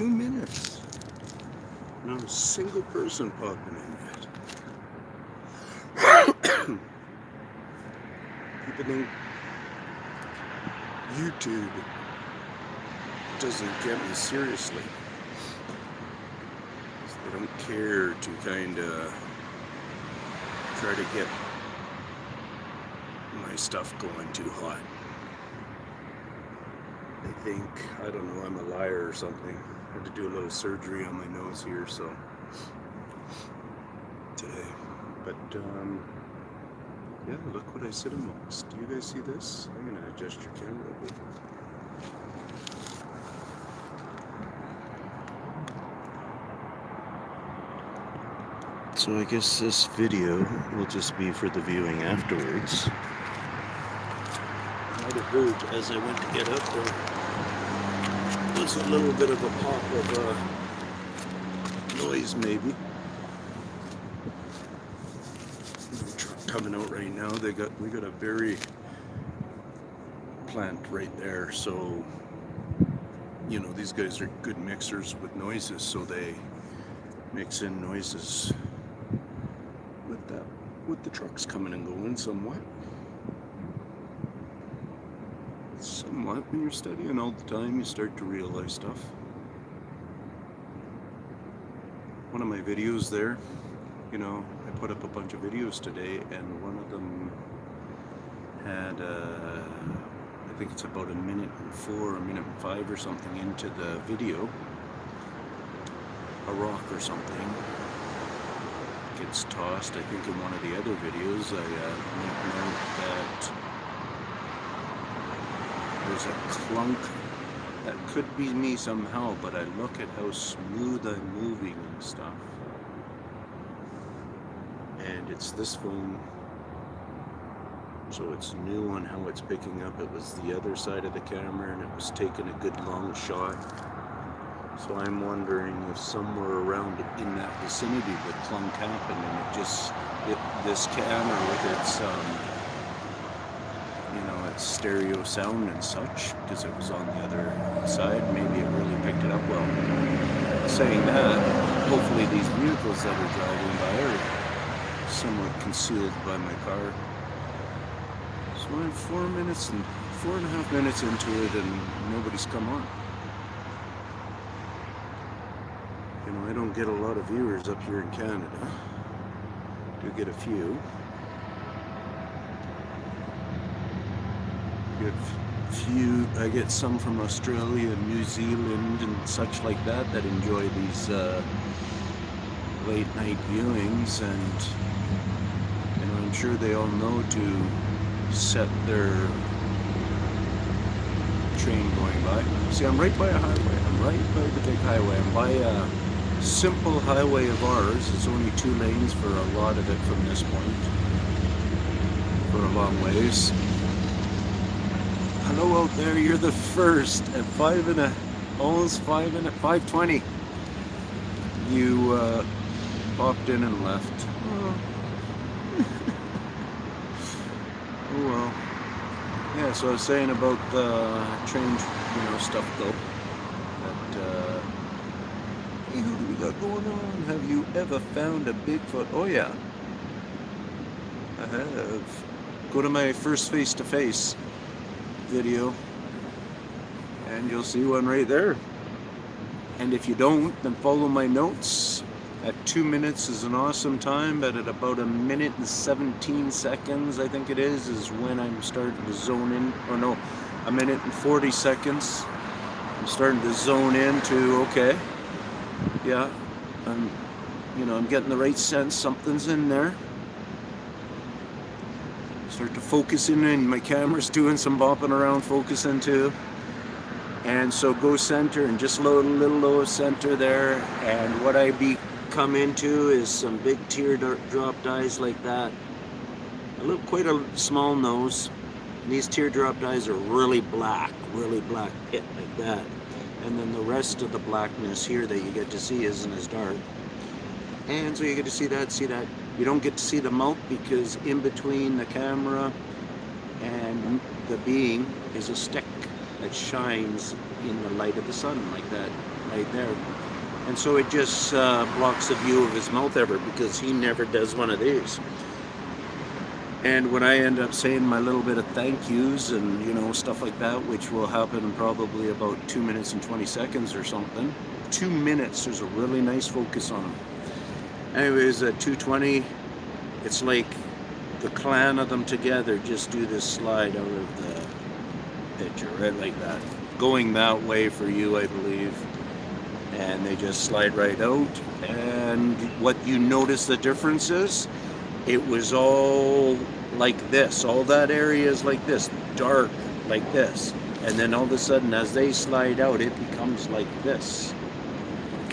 2 minutes. Not a single person popping in yet. People think YouTube doesn't get me seriously. They don't care to kind of try to get my stuff going too hot. They think, I don't know, I'm a liar or something. I had to do a little surgery on my nose here, so today. But yeah, look what I sit amongst. Do you guys see this? I'm gonna adjust your camera a bit. So I guess this video will just be for the viewing afterwards. I might have heard as I went to get up there was a little bit of a pop of noise maybe. The truck coming out right now. We got a berry plant right there, so you know these guys are good mixers with noises, so they mix in noises with the trucks coming and going somewhat. When you're studying all the time, you start to realize stuff. One of my videos there, you know, I put up a bunch of videos today, and one of them had I think it's about 1:04 or 1:05 or something into the video, a rock or something gets tossed. I think in one of the other videos I make note that there's a clunk that could be me somehow, but I look at how smooth I'm moving and stuff, and it's this phone, so it's new on how it's picking up. It was the other side of the camera and it was taking a good long shot. So I'm wondering if somewhere around in that vicinity the clunk happened, and this camera with its you know, its stereo sound and such, because it was on the other side, maybe it really picked it up well. Saying that, hopefully these vehicles that are driving by are somewhat concealed by my car. So I'm 4.5 minutes into it and nobody's come on. You know, I don't get a lot of viewers up here in Canada. I do get a few. I get some from Australia and New Zealand and such like that enjoy these late night viewings, and you know, I'm sure they all know to set their train going by. See, I'm right by a highway. I'm right by the big highway. I'm by a simple highway of ours. It's only 2 lanes for a lot of it from this point, for a long ways. Hello out there, you're the first at 5:20. You popped in and left. Oh, oh well. Yeah, so I was saying about the train, you know, stuff though. That, hey, who do we got going on? Have you ever found a Bigfoot? Oh yeah, I have. Go to my first face-to-face video and you'll see one right there. And if you don't, then follow my notes. At 2 minutes is an awesome time, but at about 1:17, I think it is when I'm starting to zone in. Or no, 1:40. I'm starting to zone into, okay, yeah, I'm getting the right sense, something's in there. Start to focus in, and my camera's doing some bopping around, focusing too. And so go center and just load a little low center there. And what I come into is some big teardrop eyes like that. Quite a small nose. And these teardrop eyes are really black pit like that. And then the rest of the blackness here that you get to see isn't as dark. And so you get to see that. You don't get to see the mouth because in between the camera and the being is a stick that shines in the light of the sun like that. right there. And so it just blocks the view of his mouth ever, because he never does one of these. And when I end up saying my little bit of thank yous and, you know, stuff like that, which will happen probably about 2 minutes and 20 seconds or something. 2 minutes, there's a really nice focus on him. Anyways, at 2:20, it's like the clan of them together just do this slide out of the picture, right like that. Going that way for you, I believe. And they just slide right out. And what you notice the difference is, it was all like this. All that area is like this, dark like this. And then all of a sudden, as they slide out, it becomes like this.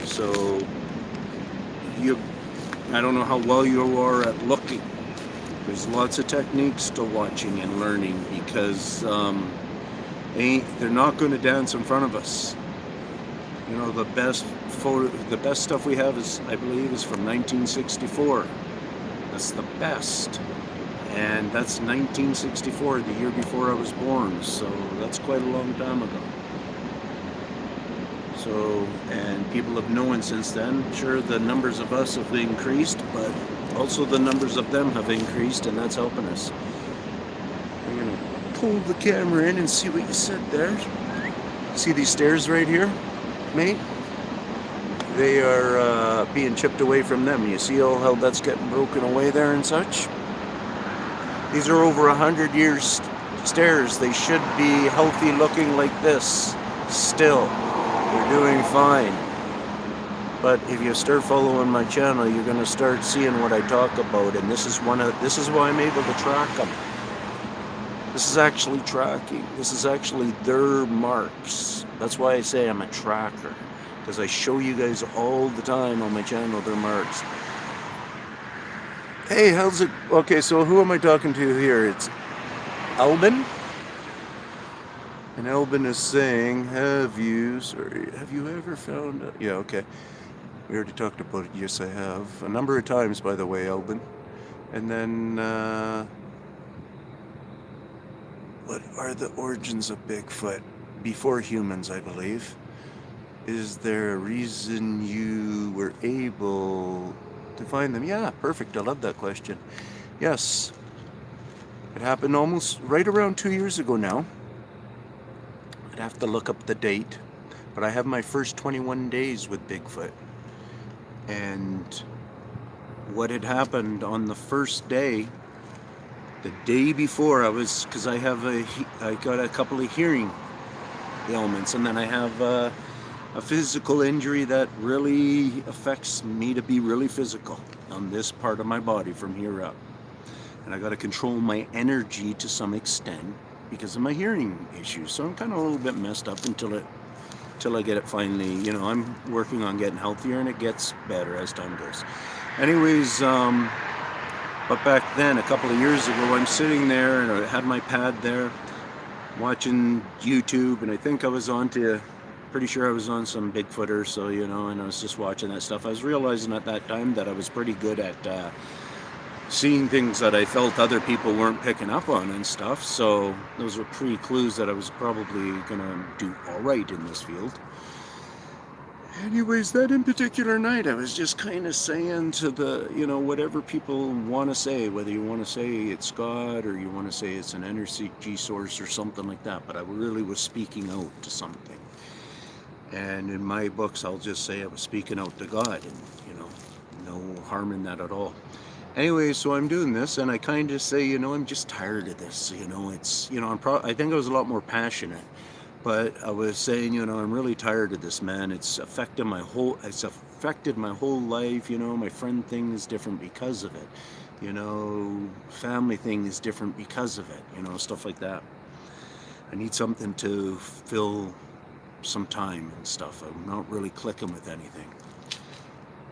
So, I don't know how well you are at looking. There's lots of techniques to watching and learning, because they're not going to dance in front of us. You know, the best stuff we have is, I believe, is from 1964. That's the best. And that's 1964, the year before I was born. So that's quite a long time ago. So, and people have known since then. Sure, the numbers of us have increased, but also the numbers of them have increased, and that's helping us. I'm going to pull the camera in and see what you said there. See these stairs right here, mate? They are being chipped away from them. You see how that's getting broken away there and such? These are over 100 years stairs. They should be healthy looking like this still. They're doing fine. But if you start following my channel, you're going to start seeing what I talk about, and this is why I'm able to track them. This is actually tracking. This is actually their marks. That's why I say I'm a tracker, because I show you guys all the time on my channel their marks. Hey, how's it? Okay, so who am I talking to here? It's Albin. And Albin is saying, have you ever found out? Yeah, okay. We already talked about it. Yes, I have. A number of times, by the way, Albin. And then, what are the origins of Bigfoot? Before humans, I believe. Is there a reason you were able to find them? Yeah, perfect. I love that question. Yes. It happened almost right around 2 years ago now. I'd have to look up the date, but I have my first 21 days with Bigfoot. And what had happened on the first day, the day before, because I got a couple of hearing ailments, and then I have a physical injury that really affects me to be really physical on this part of my body from here up. And I got to control my energy to some extent because of my hearing issues. So I'm kind of a little bit messed up until I get it finally, you know, I'm working on getting healthier, and it gets better as time goes. Anyways, but back then, a couple of years ago, I'm sitting there and I had my pad there watching YouTube, and I think I was pretty sure I was on some Bigfooter, so, you know, and I was just watching that stuff. I was realizing at that time that I was pretty good at seeing things that I felt other people weren't picking up on and stuff. So those were pre-clues that I was probably gonna do all right in this field. Anyways, that in particular night, I was just kind of saying to the, you know, whatever people want to say, whether you want to say it's God or you want to say it's an energy source or something like that, but I really was speaking out to something. And in my books, I'll just say I was speaking out to God, and, you know, no harm in that at all. Anyway, so I'm doing this, and I kind of say, you know, I'm just tired of this. You know, it's, you know, I think I was a lot more passionate, but I was saying, you know, I'm really tired of this, man. It's affected my whole life. You know, my friend thing is different because of it. You know, family thing is different because of it. You know, stuff like that. I need something to fill some time and stuff. I'm not really clicking with anything.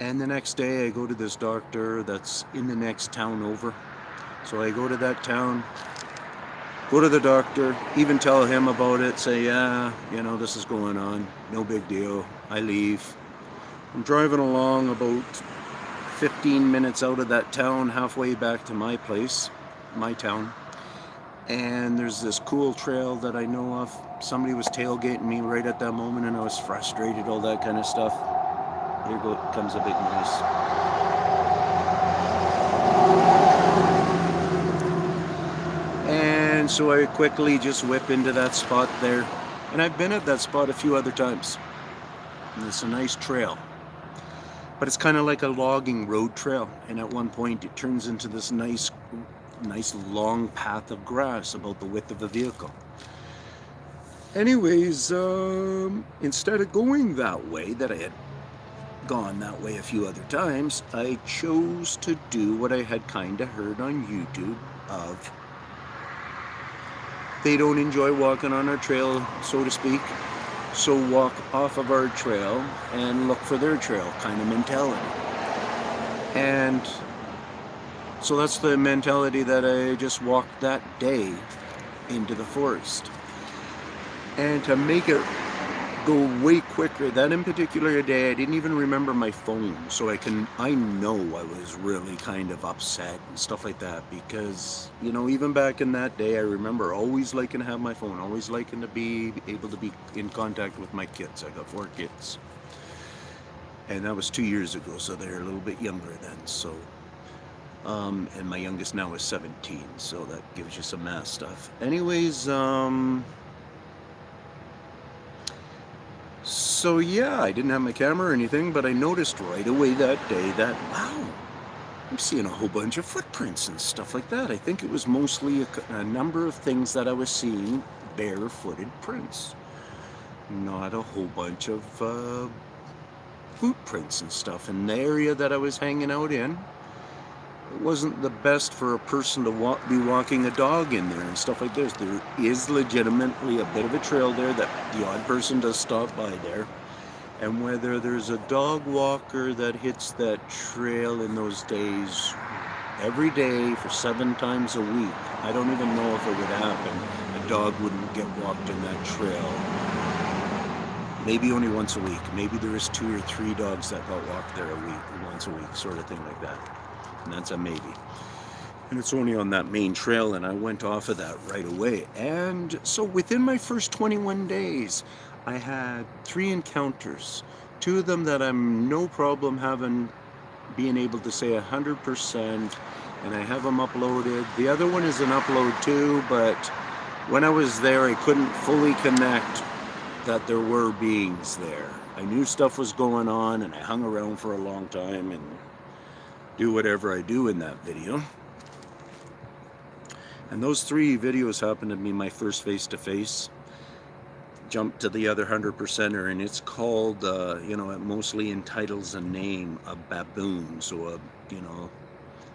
And the next day I go to this doctor that's in the next town over. So I go to that town, go to the doctor, even tell him about it, say, yeah, you know, this is going on, no big deal. I leave. I'm driving along about 15 minutes out of that town, halfway back to my place, my town. And there's this cool trail that I know of. Somebody was tailgating me right at that moment, and I was frustrated, all that kind of stuff. Here comes a big noise. And so I quickly just whip into that spot there. And I've been at that spot a few other times. And it's a nice trail. But it's kind of like a logging road trail. And at one point it turns into this nice long path of grass about the width of a vehicle. Anyways, instead of going that way, that I had gone that way a few other times, I chose to do what I had kind of heard on YouTube of they don't enjoy walking on our trail, so to speak, so walk off of our trail and look for their trail kind of mentality. And so that's the mentality that I just walked that day into the forest. And to make it go way quicker, that in particular day, I didn't even remember my phone. So I know I was really kind of upset and stuff like that because, you know, even back in that day, I remember always liking to have my phone, always liking to be able to be in contact with my kids. I got 4 kids. And that was 2 years ago, so they're a little bit younger then, so... and my youngest now is 17, so that gives you some math stuff. Anyways, so yeah, I didn't have my camera or anything, but I noticed right away that day that, wow, I'm seeing a whole bunch of footprints and stuff like that. I think it was mostly a number of things that I was seeing, barefooted prints. Not a whole bunch of footprints and stuff. In the area that I was hanging out in, it wasn't the best for a person to be walking a dog in there and stuff like this. There is legitimately a bit of a trail there that the odd person does stop by there. And whether there's a dog walker that hits that trail in those days every day for 7 times a week, I don't even know if it would happen. A dog wouldn't get walked in that trail. Maybe only once a week. Maybe there is 2 or 3 dogs that got walked there once a week, sort of thing like that. And that's a maybe. And it's only on that main trail, and I went off of that right away. And so within my first 21 days, I had 3 encounters. 2 of them that I'm no problem being able to say 100%, and I have them uploaded. The other one is an upload too, but when I was there, I couldn't fully connect that there were beings there. I knew stuff was going on, and I hung around for a long time and do whatever I do in that video. And those 3 videos happened to be my first face-to-face. Jump to the other 100%er, and it's called, it mostly entitles a name, a baboon. So,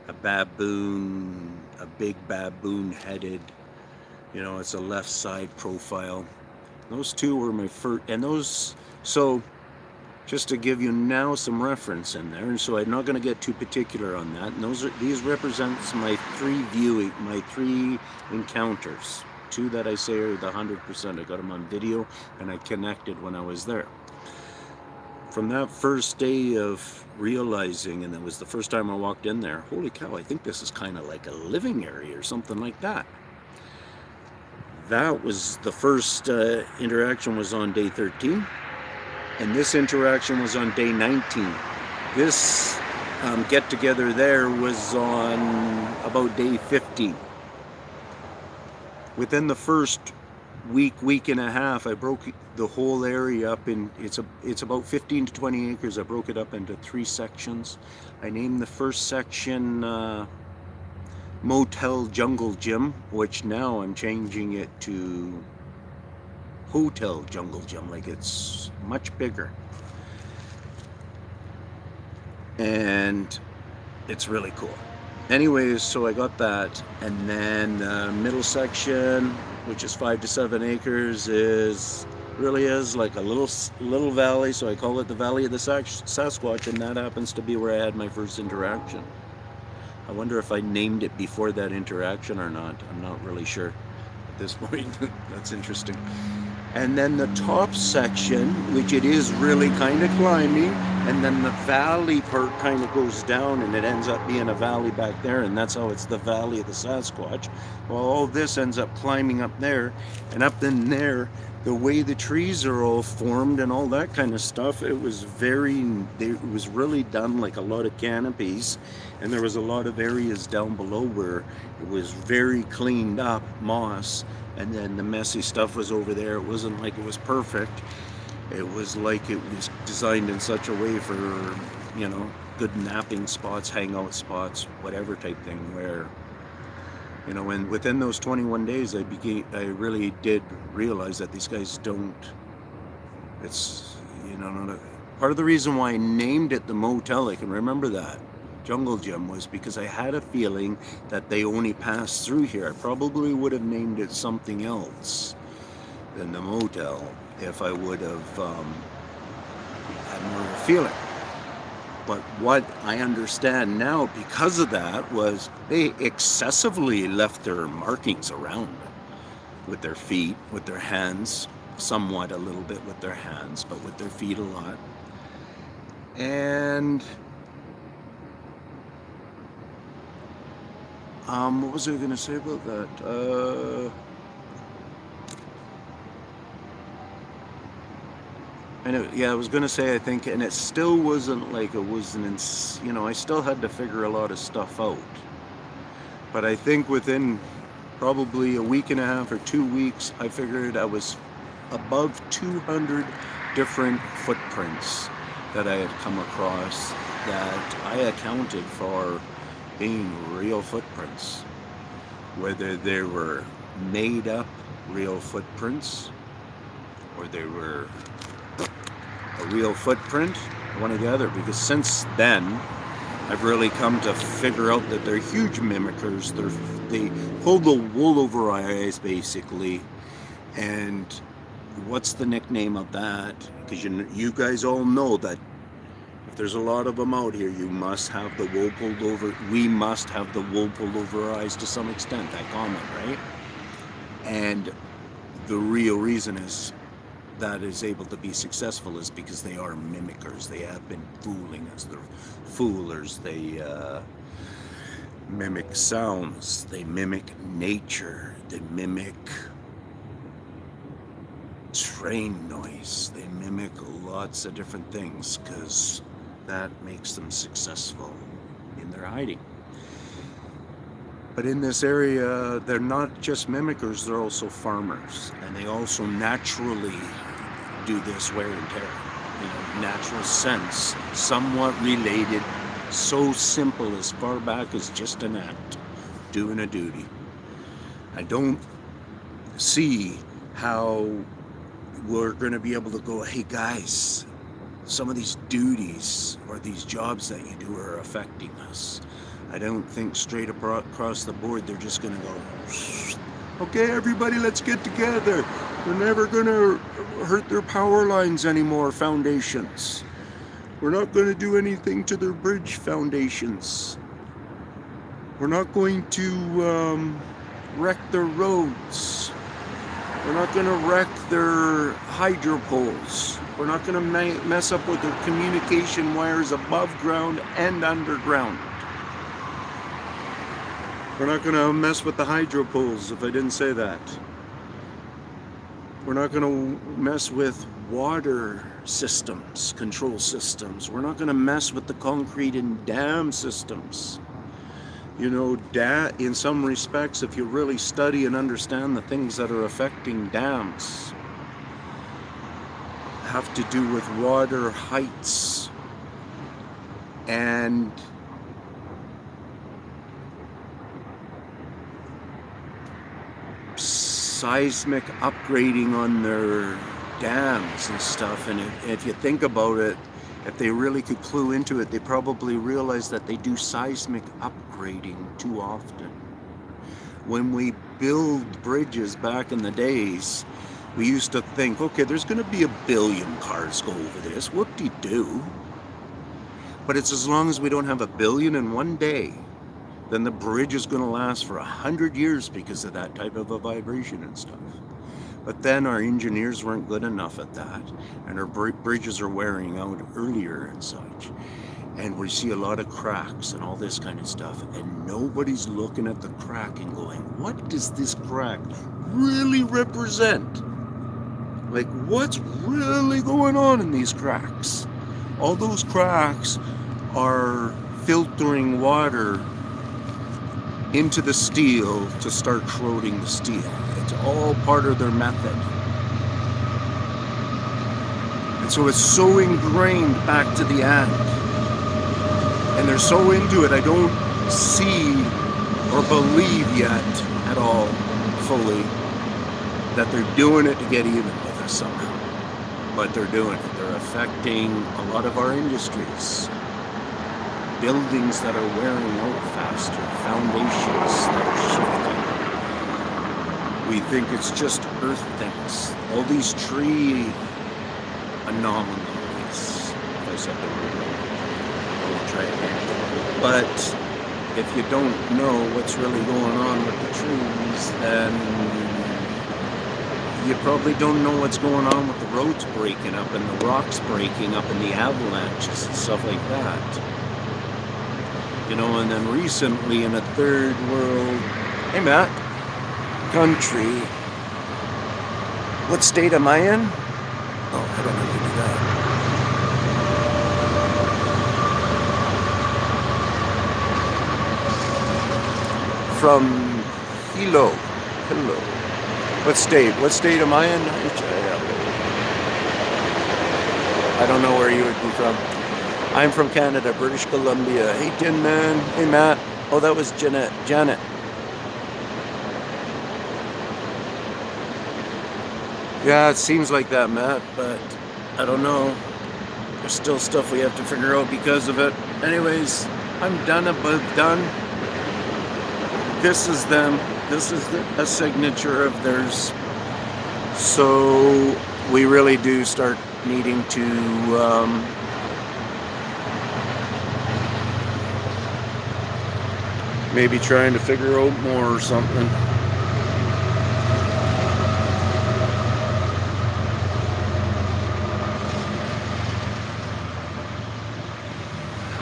a baboon, a big baboon-headed, it's a left side profile. Those 2 were my first, and those, so just to give you now some reference in there, and so I'm not going to get too particular on that. And these represents my 3 encounters. 2 that I say are the 100%. I got them on video, and I connected when I was there. From that first day of realizing, and it was the first time I walked in there, holy cow, I think this is kind of like a living area or something like that. That was the first interaction was on day 13. And this interaction was on day 19. This get-together there was on about day 15. Within the first week and a half, I broke the whole area up in, it's about 15 to 20 acres. I broke it up into 3 sections. I named the first section Motel Jungle Gym, which now I'm changing it to Hotel Jungle Gym, like it's much bigger. And it's really cool. Anyways, so I got that, and then the middle section, which is 5 to 7 acres, really is like a little valley, so I call it the Valley of the Sasquatch, and that happens to be where I had my first interaction. I wonder if I named it before that interaction or not. I'm not really sure at this point. That's interesting. And then the top section, which it is really kind of climbing, and then the valley part kind of goes down and it ends up being a valley back there, and that's how it's the Valley of the Sasquatch. Well, all this ends up climbing up there, and up in there, the way the trees are all formed and all that kind of stuff, it was really done like a lot of canopies, and there was a lot of areas down below where it was very cleaned up moss, and then the messy stuff was over there. It wasn't like it was perfect. It was like it was designed in such a way for, good napping spots, hangout spots, whatever type thing, where, and within those 21 days, I really did realize that these guys don't, it's, part of the reason why I named it the motel, I can remember that, Jungle Gym, was because I had a feeling that they only passed through here. I probably would have named it something else than the motel if I would have had more of a feeling. But what I understand now because of that was they excessively left their markings around with their feet, with their hands, somewhat a little bit with their hands, but with their feet a lot. And what was I going to say about that? I was going to say, I think, and it still wasn't like it was I still had to figure a lot of stuff out. But I think within probably a week and a half or 2 weeks, I figured I was above 200 different footprints that I had come across that I accounted for being real footprints. Whether they were made up real footprints or they were a real footprint, one or the other, because since then I've really come to figure out that they're huge mimickers. They pull the wool over our eyes, basically. And what's the nickname of that? Because you guys all know that if there's a lot of them out here, you must have the wool pulled over. We must have the wool pulled over our eyes to some extent, that comment, right? And the real reason is that is able to be successful is because they are mimickers. They have been fooling us. They're foolers. They mimic sounds. They mimic nature. They mimic train noise. They mimic lots of different things because that makes them successful in their hiding. But in this area, they're not just mimickers, they're also farmers. And they also naturally do this wear and tear. Natural sense, somewhat related, so simple as far back as just an act, doing a duty. I don't see how we're going to be able to go, hey guys, some of these duties or these jobs that you do are affecting us. I don't think straight across the board they're just going to go, okay, everybody, let's get together. We're never going to hurt their power lines anymore, foundations. We're not going to do anything to their bridge foundations. We're not going to wreck their roads. We're not going to wreck their hydro poles. We're not going to mess up with their communication wires above ground and underground. We're not going to mess with the hydro poles, if I didn't say that. We're not going to mess with water systems, control systems. We're not going to mess with the concrete and dam systems. In some respects, if you really study and understand the things that are affecting dams, have to do with water heights and seismic upgrading on their dams and stuff. And if you think about it, if they really could clue into it, they probably realize that they do seismic upgrading too often. When we build bridges back in the days, we used to think, okay, there's going to be 1 billion cars go over this. Whoop-de-doo. But it's as long as we don't have 1 billion in one day, then the bridge is going to last for 100 years because of that type of a vibration and stuff. But then our engineers weren't good enough at that, and our bridges are wearing out earlier and such. And we see a lot of cracks and all this kind of stuff, and nobody's looking at the crack and going, what does this crack really represent? Like, what's really going on in these cracks? All those cracks are filtering water into the steel to start corroding the steel. It's all part of their method. And so it's so ingrained back to the end. And they're so into it, I don't see or believe yet at all fully that they're doing it to get even with us somehow. But they're doing it. They're affecting a lot of our industries. Buildings that are wearing out faster, foundations that are shifting. We think it's just earth things. All these tree anomalies. If I said the word wrong, I will try again. But if you don't know what's really going on with the trees, then you probably don't know what's going on with the roads breaking up and the rocks breaking up and the avalanches and stuff like that. You know, and then recently in a third world, hey Matt, country, what state am I in? Oh, I don't know if you do that. From Hilo. What state? What state am I in? I don't know where you would be from. I'm from Canada, British Columbia. Hey, Tin Man. Hey, Matt. Oh, that was Janet. Yeah, it seems like that, Matt, but I don't know. There's still stuff we have to figure out because of it. Anyways, I'm done above done. This is them. This is a signature of theirs. So we really do start needing to maybe trying to figure out more or something.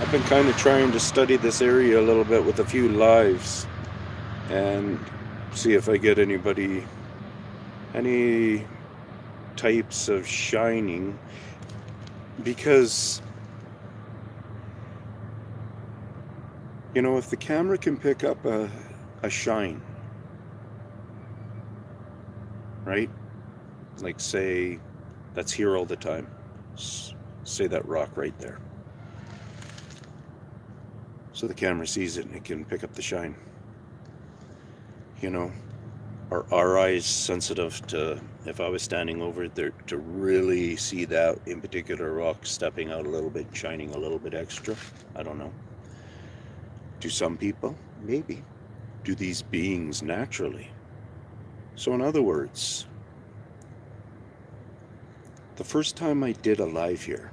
I've been kind of trying to study this area a little bit with a few lives and see if I get any types of shining, because you know, if the camera can pick up a shine, right? Like say that's here all the time. Say that rock right there. So the camera sees it and it can pick up the shine. You know, are our eyes sensitive to, if I was standing over there, to really see that in particular rock stepping out a little bit, shining a little bit extra? I don't know. Do some people? Maybe. Do these beings naturally? So in other words, the first time I did a live here,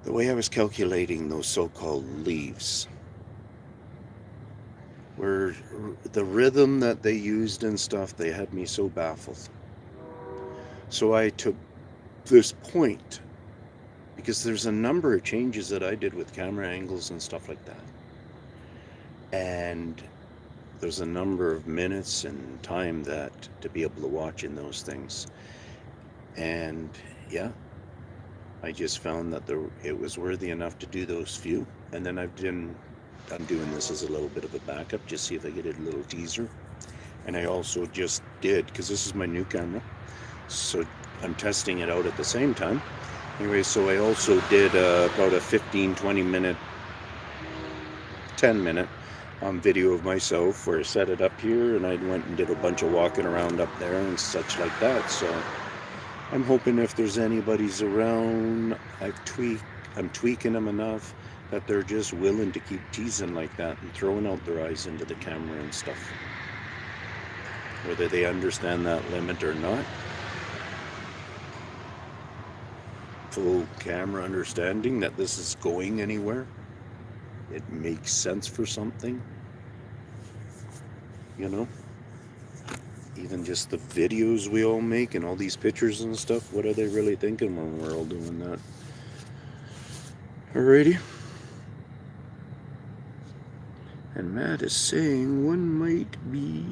the way I was calculating those so-called leaves, where the rhythm that they used and stuff, they had me so baffled. So I took this point, because there's a number of changes that I did with camera angles and stuff like that. And there's a number of minutes and time that to be able to watch in those things. And yeah, I just found that it was worthy enough to do those few. And then I'm doing this as a little bit of a backup, just see if I get a little teaser. And I also just did, because this is my new camera, so I'm testing it out at the same time. Anyway, so I also did about a 15-20 minute, 10 minute video of myself where I set it up here and I went and did a bunch of walking around up there and such like that. So I'm hoping if there's anybody's around, I'm tweaking them enough that they're just willing to keep teasing like that and throwing out their eyes into the camera and stuff. Whether they understand that limit or not. Full camera understanding that this is going anywhere. It makes sense for something. You know? even just the videos we all make and all these pictures and stuff, what are they really thinking when we're all doing that? Alrighty. And Matt is saying one might be...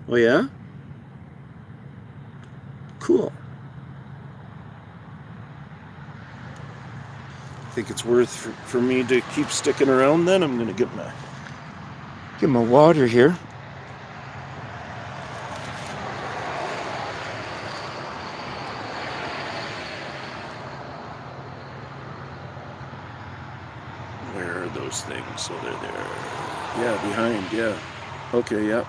Oh yeah? Cool. I think it's worth for me to keep sticking around then. I'm gonna get my water here. Where are those things? So they're there. Yeah, behind, yeah. Okay, yeah.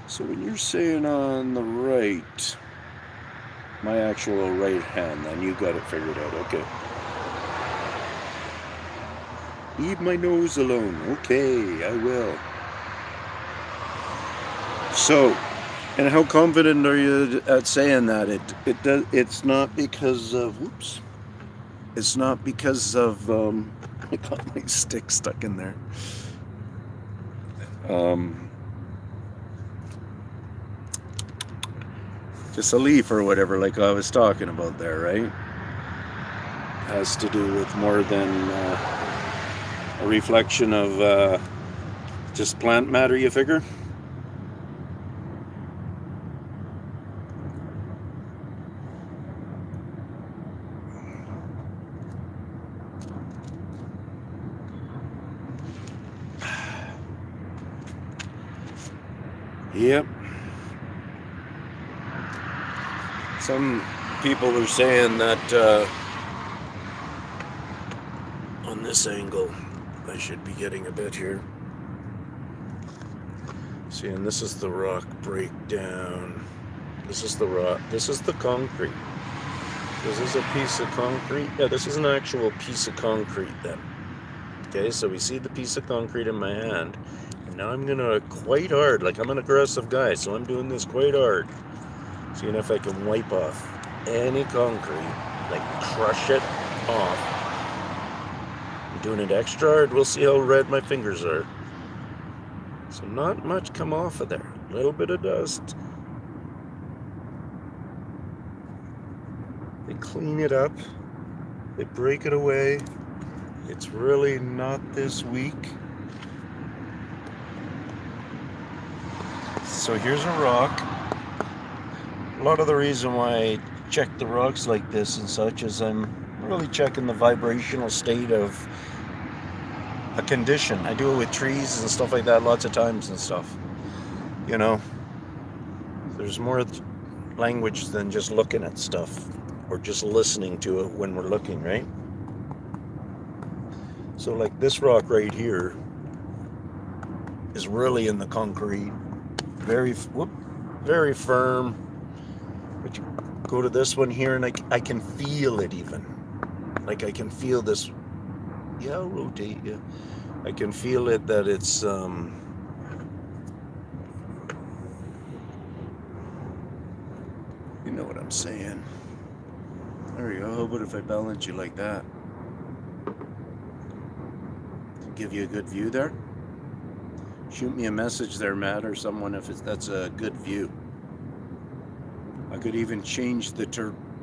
So when you're saying on the right, my actual right hand, then you got it figured out, okay. Leave my nose alone. Okay, I will. So, and how confident are you at saying that? It's not because of, whoops. It's not because of, I got my stick stuck in there. Just a leaf or whatever, like I was talking about there, right? Has to do with more than a reflection of just plant matter, you figure? Yep. Some people were saying that on this angle, I should be getting a bit here. See, and this is the rock breakdown. This is the rock. This is the concrete. This is a piece of concrete. Yeah, this is an actual piece of concrete then. Okay, so we see the piece of concrete in my hand. And now I'm gonna quite hard, like I'm an aggressive guy, so I'm doing this quite hard. Seeing if I can wipe off any concrete, like crush it off. I'm doing it extra hard. We'll see how red my fingers are. So not much come off of there. A little bit of dust. They clean it up. They break it away. It's really not this weak. So here's a rock. A lot of the reason why I check the rocks like this and such is I'm really checking the vibrational state of a condition. I do it with trees and stuff like that lots of times and stuff. You know, there's more language than just looking at stuff or just listening to it when we're looking, right? So like this rock right here is really in the concrete, very firm. But you go to this one here and I can feel it even. Like I can feel this. Yeah, I'll rotate, yeah. I can feel it that it's you know what I'm saying. There you go. How about if I balance you like that? Give you a good view there. Shoot me a message there, Matt, or someone if that's a good view. I could even change the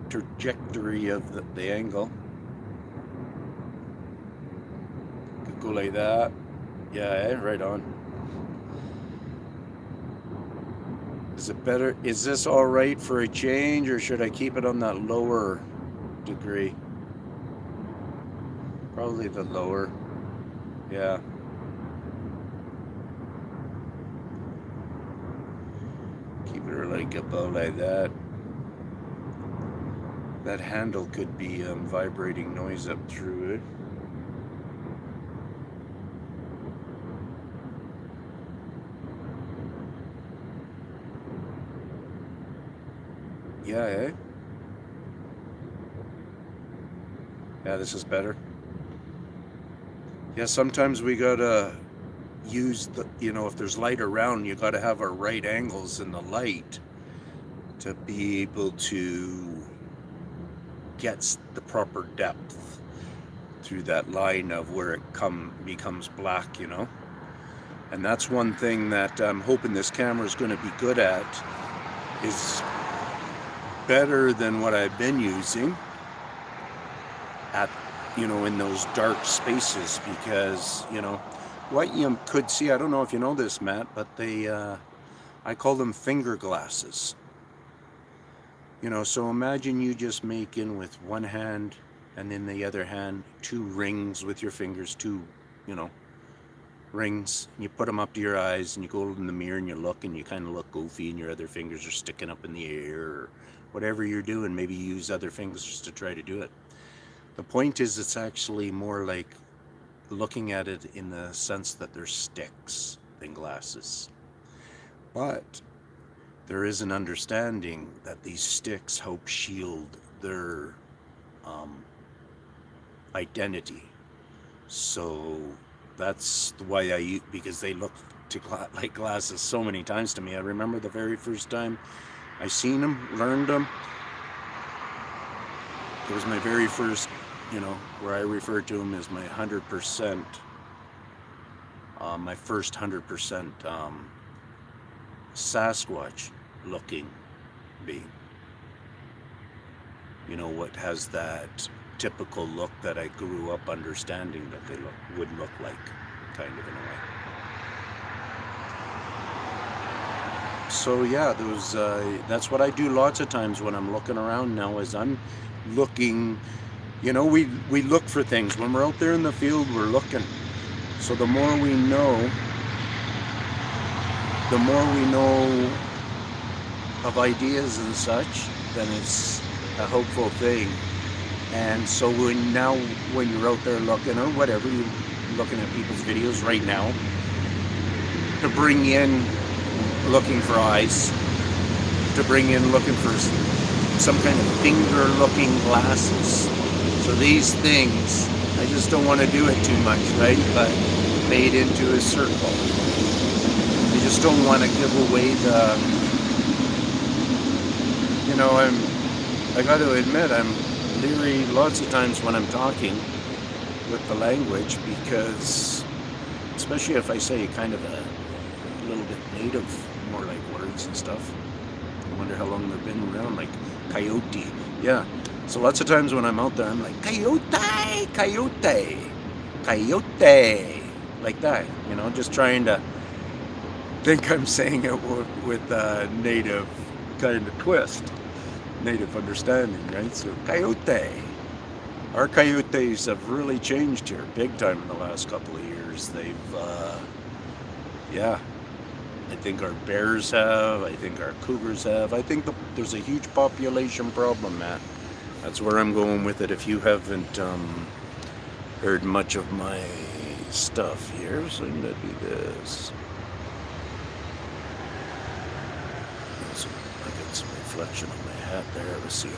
trajectory of the angle. Could go like that. Yeah, right on. Is it better? Is this all right for a change, or should I keep it on that lower degree? Probably the lower. Yeah. Keep it like about like that. That handle could be vibrating noise up through it. Yeah, eh? Yeah, this is better. Yeah, sometimes we gotta use the, you know, if there's light around, you gotta have our right angles in the light to be able to get the proper depth through that line of where it becomes black, you know. And that's one thing that I'm hoping this camera is going to be good at, is better than what I've been using at, in those dark spaces, because, what you could see, I don't know if you know this, Matt, but I call them finger glasses. So imagine you just making with one hand and in the other hand 2 rings with your fingers, 2, rings, and you put them up to your eyes, and you go in the mirror and you look, and you kind of look goofy, and your other fingers are sticking up in the air, or whatever you're doing. Maybe you use other fingers just to try to do it. The point is, it's actually more like looking at it in the sense that they're sticks than glasses. But there is an understanding that these sticks help shield their identity. So that's why because they look like glasses so many times to me. I remember the very first time I seen them, learned them. It was my very first, where I refer to them as my 100%, my first 100% Sasquatch looking being. What has that typical look that I grew up understanding that they would look like, kind of, in a way. So yeah, that's what I do lots of times when I'm looking around now, is I'm looking, we look for things. When we're out there in the field, we're looking. So the more we know of ideas and such, then it's a hopeful thing. And so when you're out there looking, or whatever, you're looking at people's videos right now, to bring in looking for eyes, to bring in looking for some kind of finger looking glasses. So these things, I just don't want to do it too much, right? But made into a circle. I just don't want to give away I got to admit, I'm leery lots of times when I'm talking with the language, because especially if I say kind of a little bit native, more like words and stuff. I wonder how long they've been around, like coyote. Yeah. So lots of times when I'm out there, I'm like, coyote, coyote, coyote, like that, just trying to think I'm saying it with a native kind of twist. Native understanding, right? So coyote. Our coyotes have really changed here big time in the last couple of years. They've I think our bears have, I think our cougars have. I think there's a huge population problem, Matt. That's where I'm going with it. If you haven't heard much of my stuff here, so I'm gonna do this. I got some reflection on my hat there. Let's see.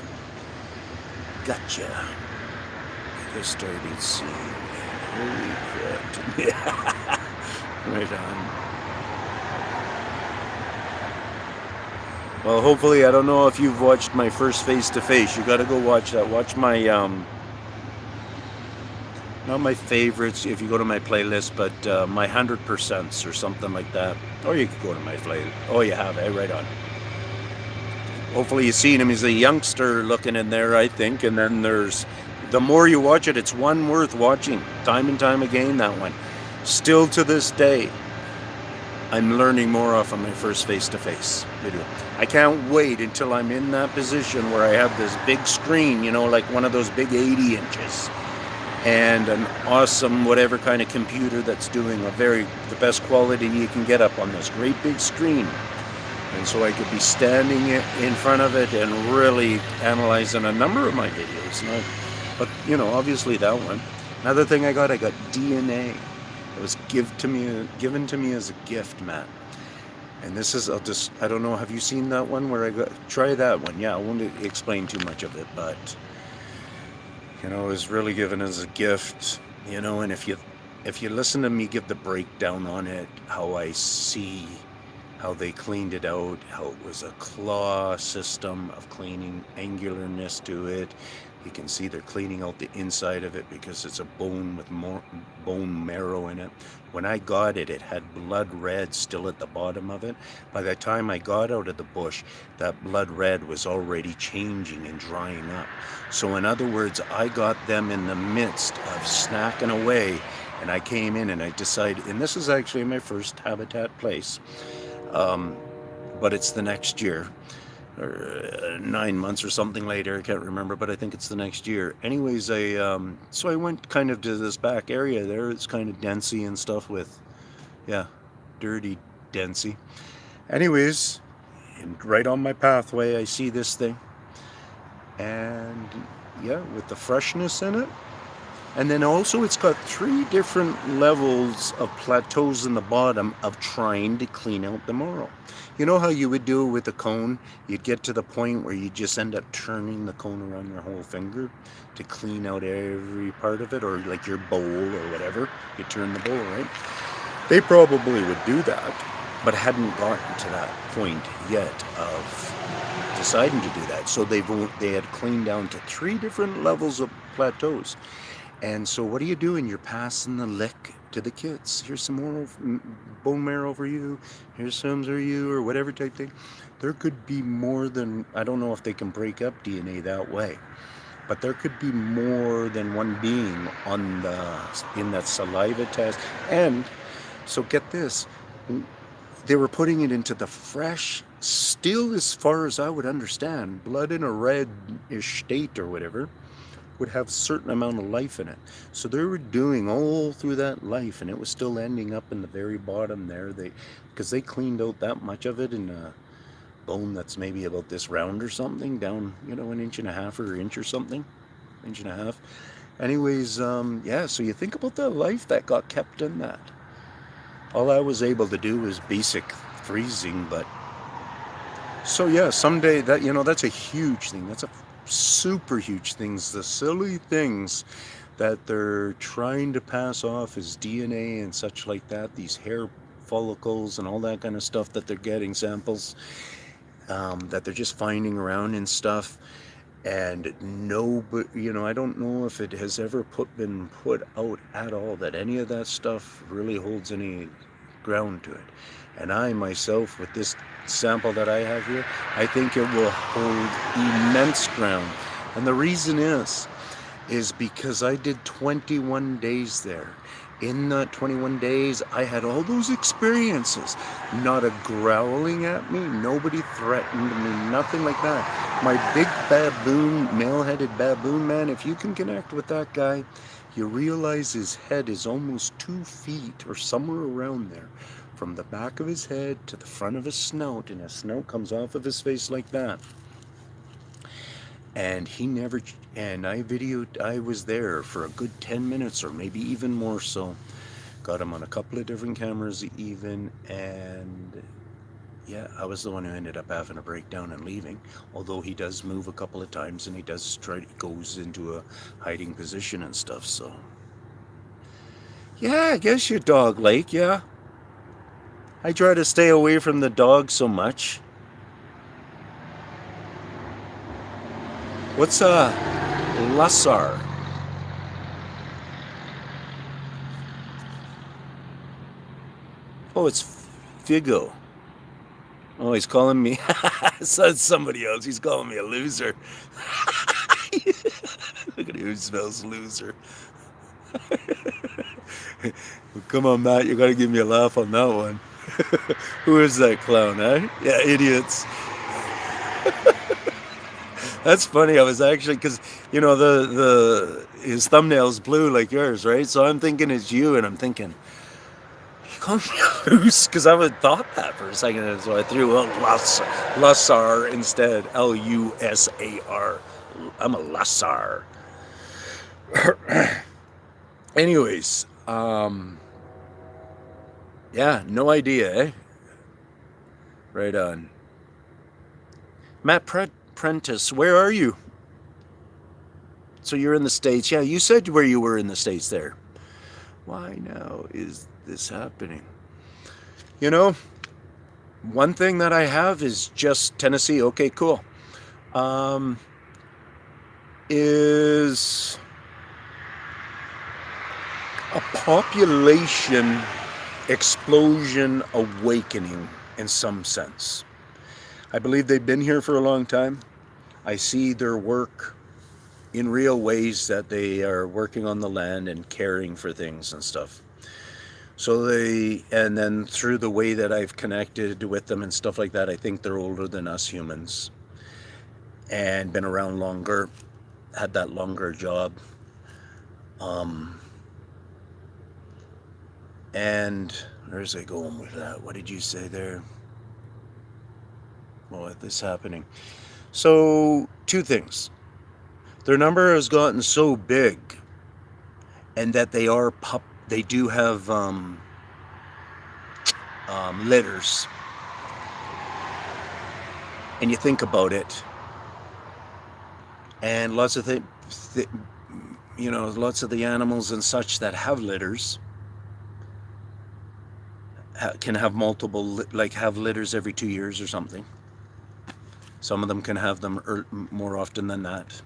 Gotcha. I just started seeing. Holy crap. Yeah. Right on. Well, hopefully, I don't know if you've watched my first face-to-face. You got to go watch that. Watch my, not my favorites, if you go to my playlist, but my 100%s or something like that. Or you could go to my playlist. Oh, you have, right on. Hopefully you've seen him. He's a youngster looking in there, I think. And then the more you watch it, it's one worth watching. Time and time again, that one. Still to this day, I'm learning more off of my first face-to-face video. I can't wait until I'm in that position where I have this big screen, like one of those big 80 inches. And an awesome whatever kind of computer that's doing the best quality you can get up on this great big screen. And so I could be standing in front of it and really analyzing a number of my videos. But, obviously that one. Another thing I got DNA. It was given to me as a gift, Matt. And this is, I don't know, have you seen that one where try that one? Yeah, I won't explain too much of it, but, it was really given as a gift, and if you listen to me give the breakdown on it, how I see how they cleaned it out, how it was a claw system of cleaning, angularness to it. You can see they're cleaning out the inside of it because it's a bone with more bone marrow in it. When I got it, it had blood red still at the bottom of it. By the time I got out of the bush, that blood red was already changing and drying up. So in other words, I got them in the midst of snacking away, and I came in and I decided, and this is actually my first habitat place, but it's the next year, or 9 months or something later, I can't remember, but I think it's the next year. Anyways, so I went kind of to this back area there. It's kind of densey and stuff with, yeah, dirty densey. Anyways, and right on my pathway, I see this thing, and yeah, with the freshness in it. And then also it's got 3 different levels of plateaus in the bottom of trying to clean out the marrow. You know how you would do it with a cone? You'd get to the point where you just end up turning the cone around your whole finger to clean out every part of it, or like your bowl or whatever. You turn the bowl, right? They probably would do that, but hadn't gotten to that point yet of deciding to do that. So they had cleaned down to 3 different levels of plateaus. And so what are you doing? You're passing the lick to the kids. Here's some more bone marrow for you. Here's some for you, or whatever type thing. There could be more than, I don't know if they can break up DNA that way, but there could be more than one being on in that saliva test. And so get this, they were putting it into the fresh, still as far as I would understand, blood in a red-ish state or whatever, would have a certain amount of life in it. So they were doing all through that life, and it was still ending up in the very bottom there. Because they cleaned out that much of it in a bone that's maybe about this round or something, down, 1.5 inches or inch or something, 1.5 inches. Anyways, yeah, so you think about the life that got kept in that. All I was able to do was basic freezing, but so yeah, someday that's a huge thing. That's a super huge things, the silly things that they're trying to pass off as DNA and such like that, these hair follicles and all that kind of stuff that they're getting samples, that they're just finding around and stuff. And no, but I don't know if it has ever been put out at all that any of that stuff really holds any ground to it. And I myself, with this sample that I have here, I think it will hold immense ground. And the reason is because I did 21 days there. In that 21 days, I had all those experiences. Not a growling at me, nobody threatened me, nothing like that. My big baboon, male-headed baboon man, if you can connect with that guy, you realize his head is almost 2 feet or somewhere around there. From the back of his head to the front of his snout, and his snout comes off of his face like that. And I was there for a good 10 minutes or maybe even more so. Got him on a couple of different cameras even, and yeah, I was the one who ended up having a breakdown and leaving. Although he does move a couple of times and he does goes into a hiding position and stuff, so. Yeah, I guess your dog lake, yeah. I try to stay away from the dog so much. What's Lassar? Oh, it's Figo. Oh, he's calling me. So it's somebody else. He's calling me a loser. Look at who smells loser. Come on, Matt. You got to give me a laugh on that one. Who is that clown, eh? Yeah, idiots. That's funny. I was actually, because his thumbnail's blue like yours, right? So I'm thinking it's you, and I'm thinking, you call me a loose? Because I would thought that for a second, and so I threw out Lassar instead. Lusar. I'm a Lassar. Anyways, yeah, no idea, eh? Right on. Matt Prentice, where are you? So you're in the States. Yeah, you said where you were in the States there. Why now is this happening? One thing that I have is just Tennessee. Okay, cool. Is a population explosion awakening in some sense. I believe they've been here for a long time. I see their work in real ways, that they are working on the land and caring for things and stuff. So and then through the way that I've connected with them and stuff like that, I think they're older than us humans and been around longer, had that longer job. And where's I going with that? What did you say there? Well, with this happening. So, two things. Their number has gotten so big, and that they do have litters. And you think about it, and lots of lots of the animals and such that have litters can have multiple, like have litters every 2 years or something. Some of them can have them more often than that.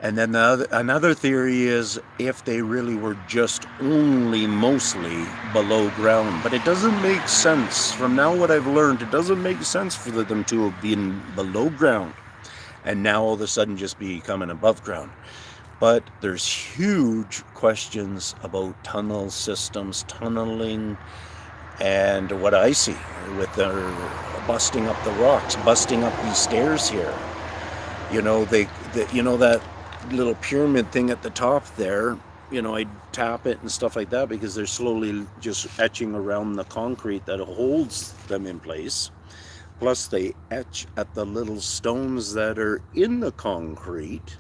And then another theory is if they really were just only mostly below ground. But it doesn't make sense. From now what I've learned, it doesn't make sense for them to have been below ground and now all of a sudden just be coming above ground. But there's huge questions about tunnel systems, tunneling, and what I see with their busting up the rocks, busting up these stairs here. That little pyramid thing at the top there, I tap it and stuff like that because they're slowly just etching around the concrete that holds them in place. Plus they etch at the little stones that are in the concrete,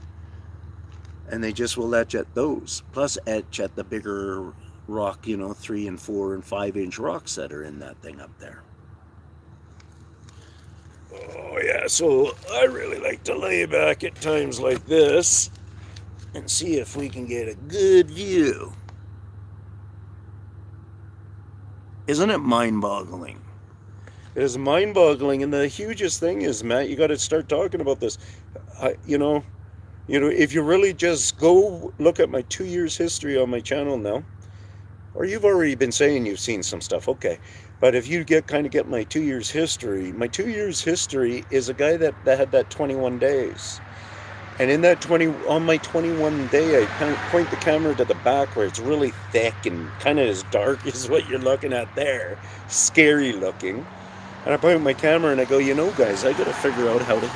and they just will etch at those. Plus etch at the bigger rock, 3 and 4 and 5 inch rocks that are in that thing up there. Oh yeah, so I really like to lay back at times like this and see if we can get a good view. Isn't it mind-boggling? It is mind-boggling, and the hugest thing is, Matt, you got to start talking about this. If you really just go look at my 2 years history on my channel now, or you've already been saying you've seen some stuff, okay. But if you get my 2 years history, my 2 years history is a guy that had that 21 days. And in that on my 21 day, I point the camera to the back where it's really thick and kind of as dark as what you're looking at there. Scary looking. And I point my camera and I go, guys, I got to figure out how to,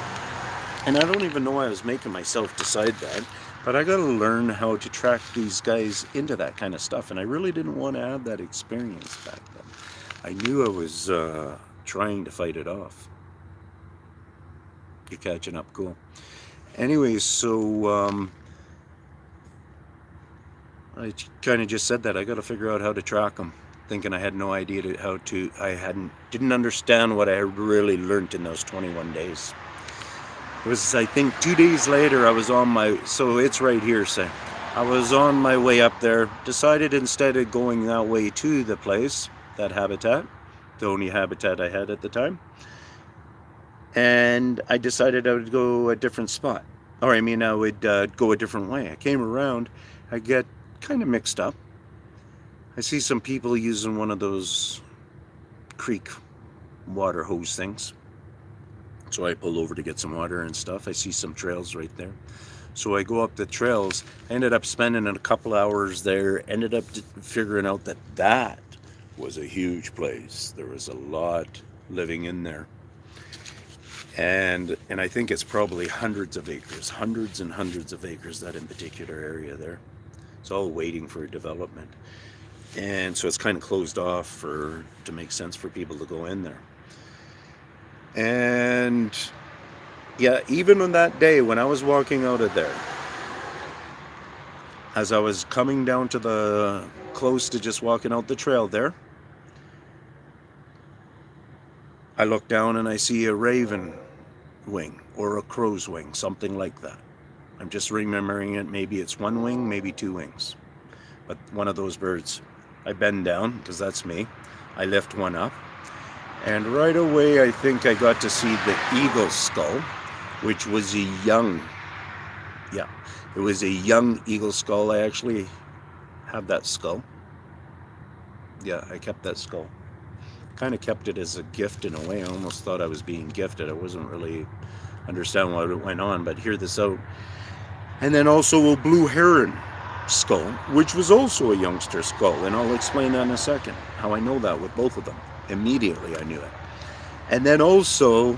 and I don't even know why I was making myself decide that, but I got to learn how to track these guys into that kind of stuff. And I really didn't want to have that experience back then. I knew I was trying to fight it off. You're catching up, cool. Anyways, so I kind of just said that I got to figure out how to track them, thinking I had no idea didn't understand what I really learned in those 21 days. It was, I think, 2 days later, I was so it's right here, say. I was on my way up there, decided instead of going that way to the place, that habitat, the only habitat I had at the time, and I decided I would go a different spot. I would go a different way. I came around, I get kind of mixed up. I see some people using one of those creek water hose things. So I pull over to get some water and stuff. I see some trails right there. So I go up the trails. I ended up spending a couple hours there, ended up figuring out that was a huge place. There was a lot living in there. And I think it's probably hundreds and hundreds of acres, that in particular area there. It's all waiting for development. And so it's kind of closed off to make sense for people to go in there. And yeah, even on that day when I was walking out of there, as I was coming down to close to just walking out the trail there, I look down and I see a raven wing or a crow's wing, something like that. I'm just remembering it. Maybe it's one wing, maybe two wings, but one of those birds. I bend down, because that's me. I lift one up. And right away, I think I got to see the eagle skull, which was a young, yeah, it was a young eagle skull. I actually have that skull. Yeah, I kept that skull. Kind of kept it as a gift in a way. I almost thought I was being gifted. I wasn't really understanding what went on, but hear this out. And then also a blue heron skull, which was also a youngster skull, and I'll explain that in a second, how I know that with both of them. Immediately I knew it. And then also,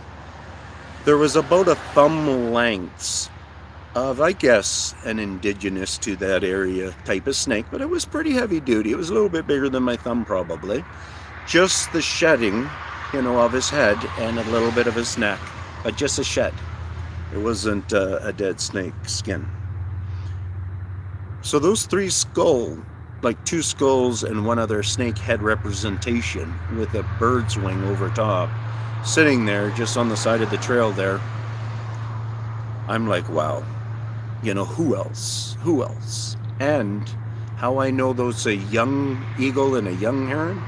there was about a thumb length of, I guess, an indigenous to that area type of snake, but it was pretty heavy duty. It was a little bit bigger than my thumb probably. Just the shedding, of his head and a little bit of his neck, but just a shed. It wasn't a dead snake skin. So those three skulls, like two skulls and one other snake head representation with a bird's wing over top, sitting there just on the side of the trail there, I'm like, wow, who else? Who else? And how I know those a young eagle and a young heron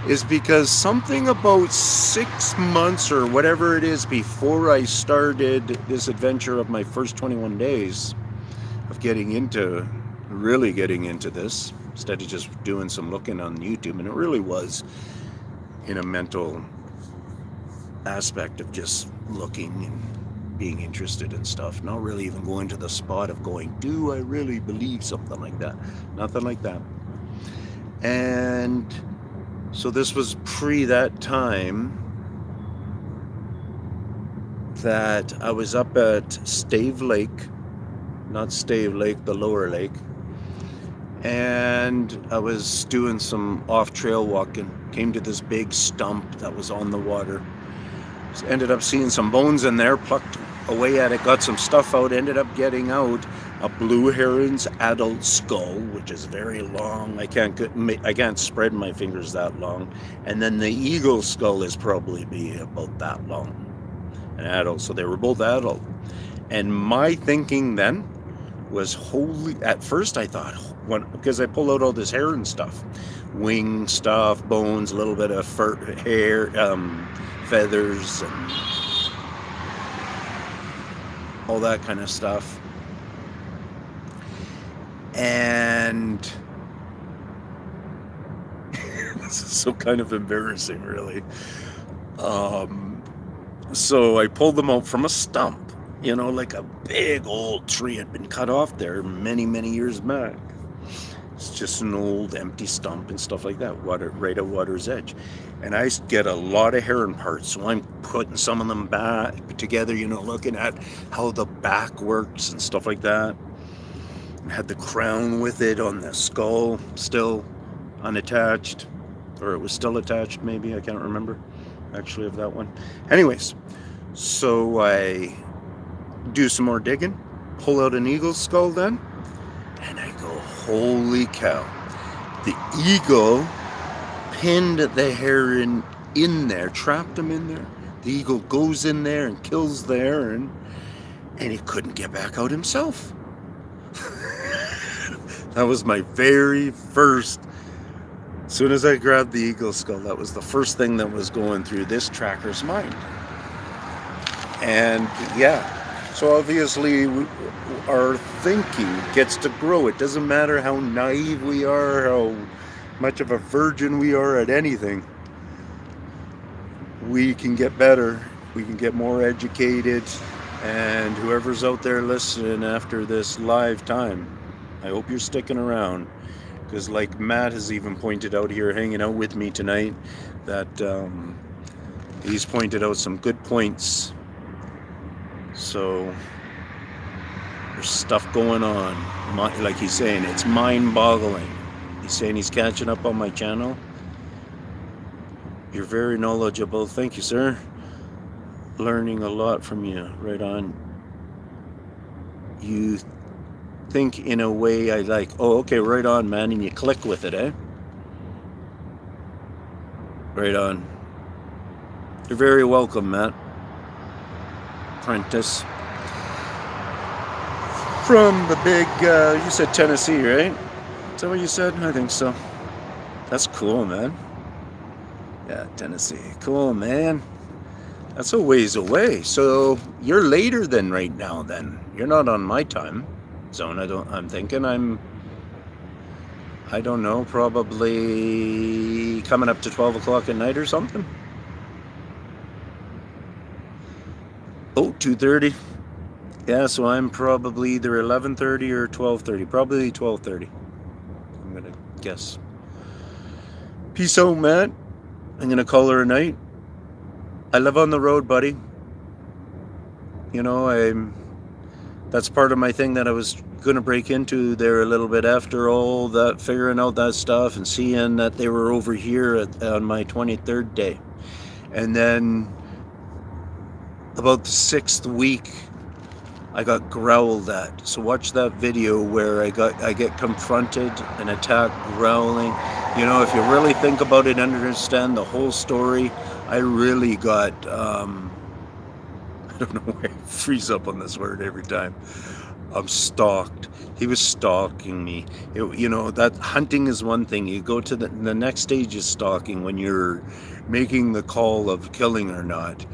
is because something about 6 months or whatever it is before I started this adventure of my first 21 days of really getting into this, instead of just doing some looking on YouTube, and it really was in a mental aspect of just looking and being interested in stuff, not really even going to the spot of going, do I really believe something like that? Nothing like that. And so this was pre that time that I was up at Stave Lake, not Stave Lake, the lower lake, and I was doing some off-trail walking, came to this big stump that was on the water, ended up seeing some bones in there, plucked away at it, got some stuff out, ended up getting out a blue heron's adult skull, which is very long. I can't spread my fingers that long. And then the eagle skull is probably be about that long, an adult. So they were both adult. And my thinking then was, holy, at first I thought, because I pulled out all this heron stuff, wing stuff, bones, a little bit of fur, hair, feathers, and all that kind of stuff. And this is so kind of embarrassing, really. So I pulled them out from a stump, like a big old tree had been cut off there many, many years back. It's just an old empty stump and stuff like that, right at water's edge. And I get a lot of heron parts, so I'm putting some of them back together, looking at how the back works and stuff like that. Had the crown with it on the skull, still unattached, or it was still attached, maybe, I can't remember actually of that one. Anyways, so I do some more digging, pull out an eagle's skull then, and I go, holy cow, the eagle pinned the heron in there, trapped him in there. The eagle goes in there and kills the heron, and he couldn't get back out himself. That was my very first, as soon as I grabbed the eagle skull, that was the first thing that was going through this tracker's mind. And yeah, so obviously our thinking gets to grow. It doesn't matter how naive we are, how much of a virgin we are at anything. We can get better, we can get more educated, and whoever's out there listening after this live time, I hope you're sticking around, because like Matt has even pointed out here, hanging out with me tonight, that he's pointed out some good points. So there's stuff going on, like he's saying, it's mind-boggling. He's saying he's catching up on my channel. You're very knowledgeable. Thank you, sir. Learning a lot from you. Right on. You think in a way I like. Oh, okay, right on, man. And you click with it, eh? Right on. You're very welcome, Matt. Prentice. From the big, you said Tennessee, right? Is that what you said? I think so. That's cool, man. Yeah, Tennessee. Cool, man. That's a ways away. So you're later than right now then. You're not on my time zone. I'm thinking I don't know, probably coming up to 12 o'clock at night or something. Oh, 2:30. Yeah, so I'm probably either 11:30 or 12:30. Probably 12:30. I'm going to guess. Peace out, Matt. I'm going to call her a night. I live on the road, buddy. You know, that's part of my thing that I was going to break into there a little bit after all that, figuring out that stuff and seeing that they were over here on my 23rd day. And then about the 6th week, I got growled at. So watch that video where I get confronted and attacked, growling. You know, if you really think about it and understand the whole story, I really got, I don't know why I freeze up on this word every time. I'm stalked. He was stalking me. You know, that hunting is one thing. You go to the next stage is stalking, when you're making the call of killing or not,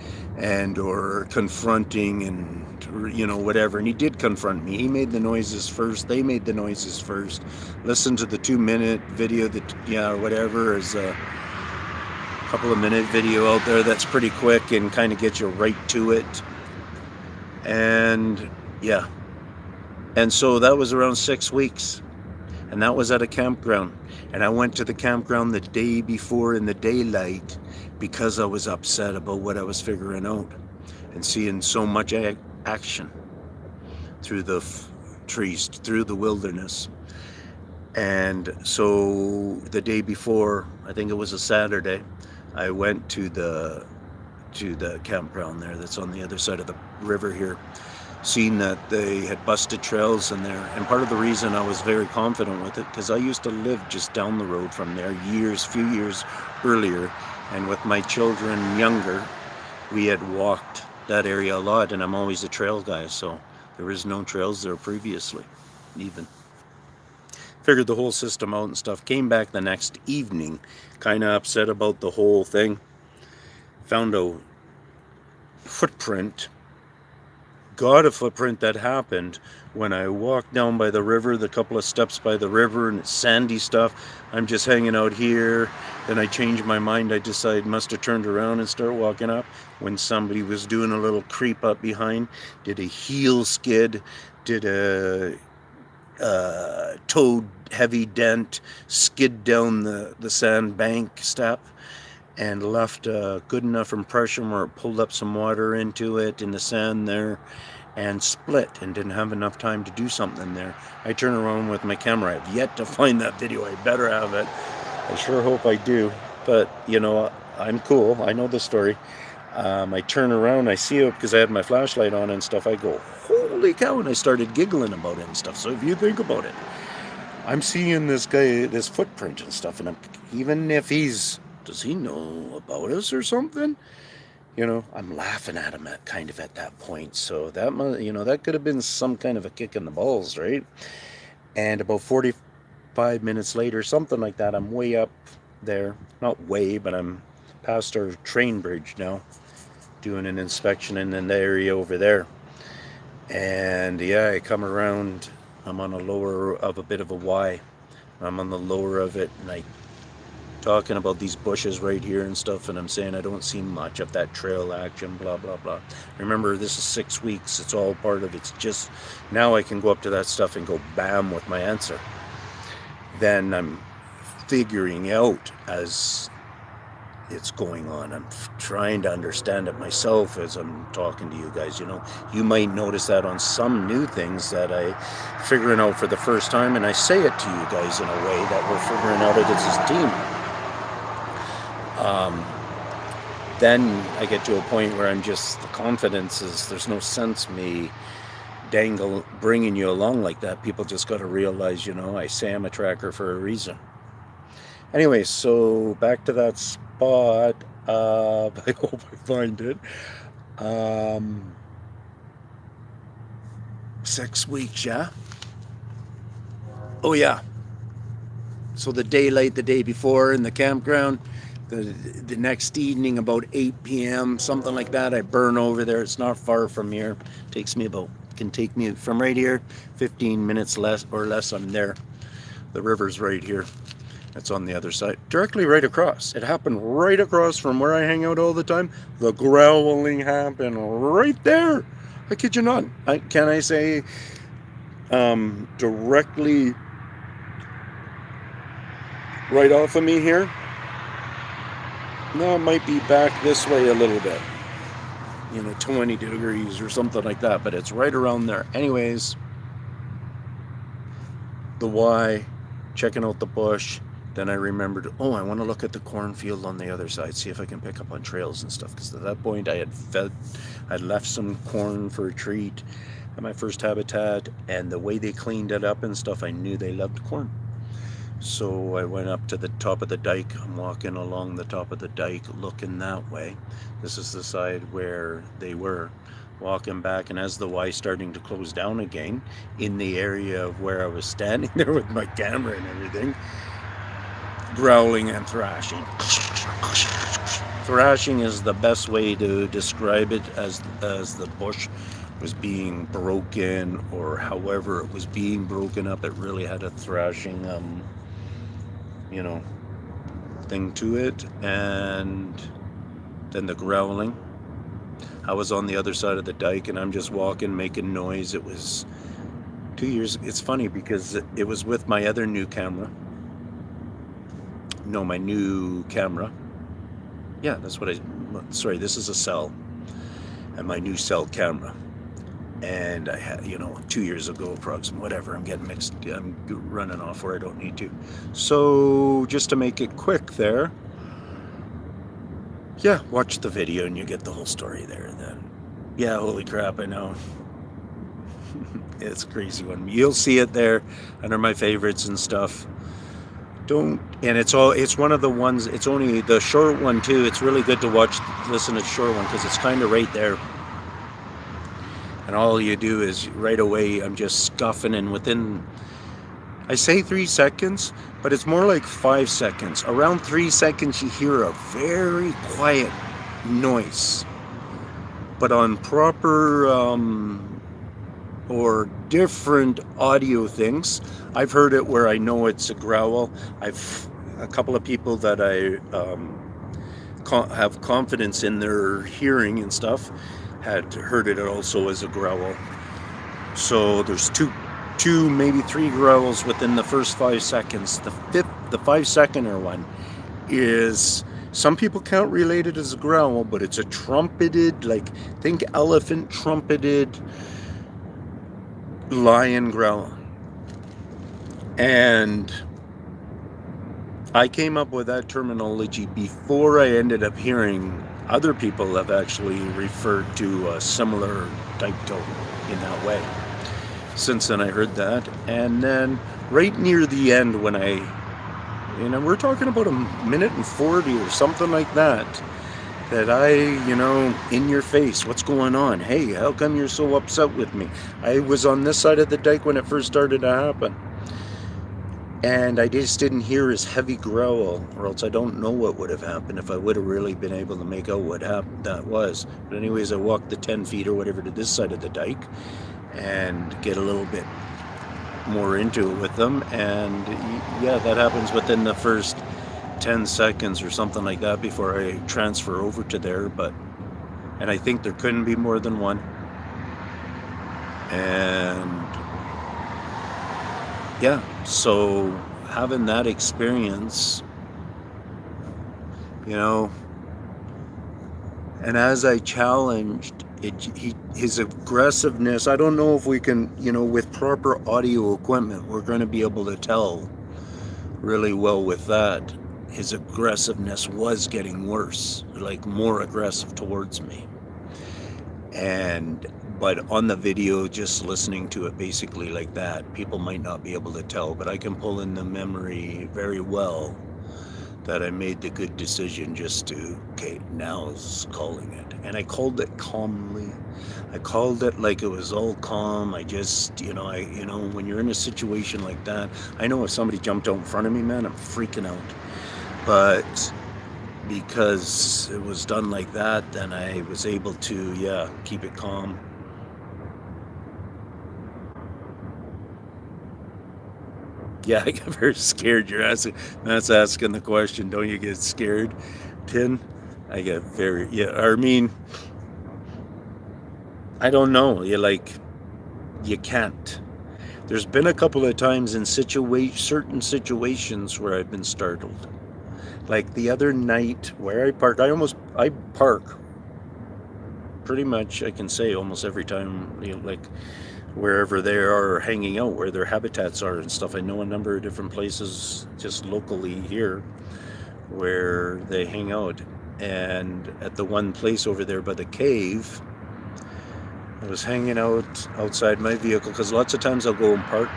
or confronting and, you know, whatever. And he did confront me. He made the noises first. They made the noises first. Listen to the 2-minute video or whatever is a couple of minute video out there that's pretty quick and kind of gets you right to it. And yeah. And so that was around 6 weeks. And that was at a campground. And I went to the campground the day before in the daylight because I was upset about what I was figuring out and seeing so much action through the trees, through the wilderness. And so the day before, I think it was a Saturday, I went to the campground there that's on the other side of the river here, seen that they had busted trails in there. And part of the reason I was very confident with it, because I used to live just down the road from there few years earlier, and with my children younger, we had walked that area a lot, and I'm always a trail guy, so there was no trails there previously even. Figured the whole system out and stuff. Came back the next evening, kind of upset about the whole thing. Found a footprint. Got a footprint that happened when I walked down by the river, the couple of steps by the river, and it's sandy stuff. I'm just hanging out here. Then I changed my mind. I decided must have turned around and start walking up when somebody was doing a little creep up behind. Did a heel skid, did a toe heavy dent, skid down the sand bank step, and left a good enough impression where it pulled up some water into it in the sand there and split, and didn't have enough time to do something there. I turn around with my camera. I've yet to find that video. I better have it. I sure hope I do. But, you know, I'm cool. I know the story. I turn around, I see it because I had my flashlight on and stuff. I go, holy cow, and I started giggling about it and stuff. So if you think about it, I'm seeing this guy, this footprint and stuff, and even if does he know about us or something? You know, I'm laughing at him at that point. So that, you know, that could have been some kind of a kick in the balls, right? And about 45 minutes later, something like that, I'm way up there. Not way, but I'm past our train bridge now, doing an inspection in the area over there. And yeah, I come around. I'm on a lower of a bit of a Y. I'm on the lower of it, and I talking about these bushes right here and stuff, and I'm saying I don't see much of that trail action, blah blah blah. Remember, this is 6 weeks. It's all part of it's just now I can go up to that stuff and go bam with my answer. Then I'm figuring out as it's going on. I'm trying to understand it myself as I'm talking to you guys. You know, you might notice that on some new things that I figuring out for the first time, and I say it to you guys in a way that we're figuring out it as a team. Then I get to a point where I'm just, the confidence is, there's no sense me bringing you along like that. People just got to realize, you know, I say I'm a tracker for a reason. Anyway, so back to that spot. I hope I find it. 6 weeks, yeah? Oh, yeah. So the daylight the day before in the campground, the next evening about 8 p.m., something like that, I burn over there. It's not far from here. Can take me from right here, 15 minutes less or less. I'm there. The river's right here. It's on the other side, directly right across. It happened right across from where I hang out all the time. The growling happened right there. I kid you not. Can I say directly right off of me here? No, it might be back this way a little bit. 20 degrees or something like that, but it's right around there. Anyways, the why, checking out the bush. Then I remembered, I want to look at the cornfield on the other side, see if I can pick up on trails and stuff. Because at that point, I'd left some corn for a treat at my first habitat, and the way they cleaned it up and stuff, I knew they loved corn. So I went up to the top of the dike. I'm walking along the top of the dike, looking that way. This is the side where they were. Walking back, and as the Y starting to close down again, in the area of where I was standing there with my camera and everything, growling and thrashing. Thrashing is the best way to describe it, as the bush was being broken, or however it was being broken up. It really had a thrashing thing to it. And then the growling. I was on the other side of the dike, and I'm just walking, making noise. It was 2 years. It's funny because it was with my other new camera. No, my new camera. Yeah, that's what sorry, this is a cell. And my new cell camera. And I had, 2 years ago, approximately, whatever, I'm getting mixed. I'm running off where I don't need to. So, just to make it quick there, yeah, watch the video and you get the whole story there then. Yeah, holy crap, I know. It's a crazy one. You'll see it there under my favorites and stuff. It's one of the ones, it's only the short one too. It's really good to listen to the short one because it's kind of right there. And all you do is right away, I'm just scuffing, and within, I say 3 seconds, but it's more like 5 seconds. Around 3 seconds, you hear a very quiet noise. But on proper or different audio things, I've heard it where I know it's a growl. A couple of people that I have confidence in their hearing and stuff had heard it also as a growl. So there's two, maybe 3 growls within the first 5 seconds. The 5-seconder one is, some people can't relate it as a growl, but it's a trumpeted, think elephant trumpeted lion growl. And I came up with that terminology before I ended up hearing other people have actually referred to a similar type tone in that way. Since then I heard that, and then right near the end when we're talking about a minute and 40 or something like that in your face, what's going on? Hey, how come you're so upset with me? I was on this side of the dike when it first started to happen. And I just didn't hear his heavy growl, or else I don't know what would have happened if I would have really been able to make out what that was. But anyways, I walked the 10 feet or whatever to this side of the dike and get a little bit more into it with them. And yeah, that happens within the first 10 seconds or something like that before I transfer over to there. And I think there couldn't be more than one. And yeah, so having that experience, and as I challenged his aggressiveness, I don't know if we can, with proper audio equipment, we're going to be able to tell really well with that. His aggressiveness was getting worse, more aggressive towards me. But on the video, just listening to it basically like that, people might not be able to tell, but I can pull in the memory very well that I made the good decision just to, okay, now's calling it. And I called it calmly. I called it like it was all calm. I just, when you're in a situation like that, I know if somebody jumped out in front of me, man, I'm freaking out. But because it was done like that, then I was able to, keep it calm. Yeah, I get very scared. That's asking the question. Don't you get scared, Pin? I get very, I mean, I don't know. You can't. There's been a couple of times in certain situations where I've been startled. Like the other night where I parked, I park pretty much, I can say almost every time, like wherever they are hanging out, where their habitats are and stuff. I know a number of different places just locally here where they hang out. And at the one place over there by the cave, I was hanging out outside my vehicle because lots of times I'll go and park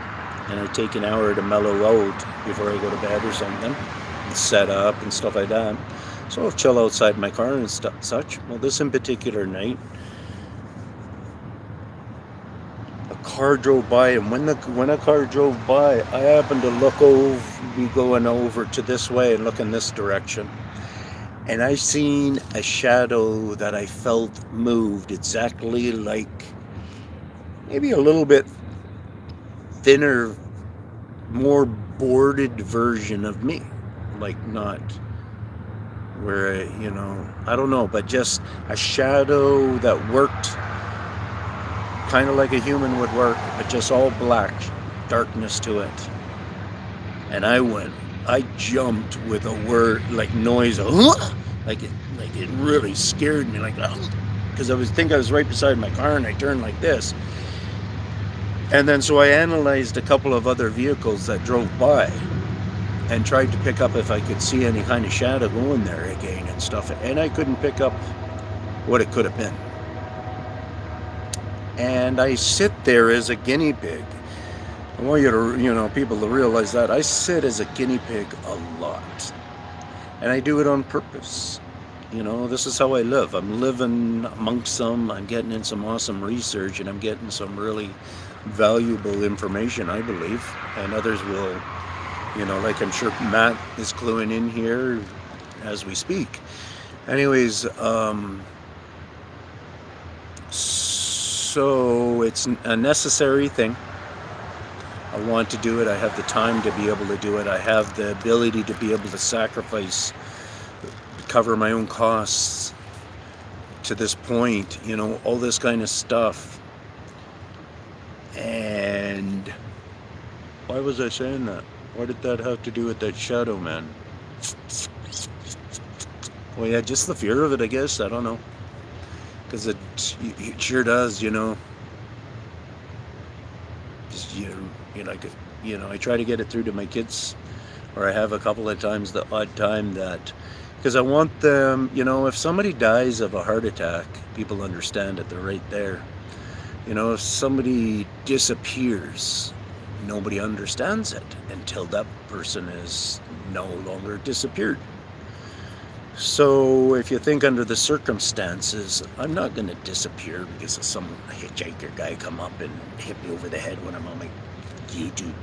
and I take an hour to mellow out before I go to bed or something and set up and stuff like that. So I'll chill outside my car and such. Well, this in particular night, a car drove by, and when a car drove by, I happened to be going over to this way and look in this direction. And I seen a shadow that I felt moved exactly like maybe a little bit thinner, more boarded version of me. Like not where, I don't know, but just a shadow that worked kind of like a human would work, but just all black, darkness to it. And I jumped with a word like noise, like it really scared me, because I was right beside my car and I turned like this. And then so I analyzed a couple of other vehicles that drove by and tried to pick up if I could see any kind of shadow going there again and stuff, and I couldn't pick up what it could have been. And I sit there as a guinea pig. I want you to, people to realize that I sit as a guinea pig a lot, and I do it on purpose. This is how I live. I'm living amongst them. I'm getting in some awesome research, and I'm getting some really valuable information, I believe, and others will, like I'm sure Matt is cluing in here as we speak. Anyways, so it's a necessary thing. I want to do it. I have the time to be able to do it. I have the ability to be able to sacrifice, cover my own costs to this point, all this kind of stuff. And why was I saying that? What did that have to do with that shadow, man? Well, yeah, just the fear of it, I guess. I don't know. Because it sure does, Just, I try to get it through to my kids, or I have a couple of times the odd time that, because I want them, if somebody dies of a heart attack, people understand it, they're right there. If somebody disappears, nobody understands it until that person is no longer disappeared. So if you think under the circumstances, I'm not going to disappear because of some hitchhiker guy come up and hit me over the head when I'm on my YouTube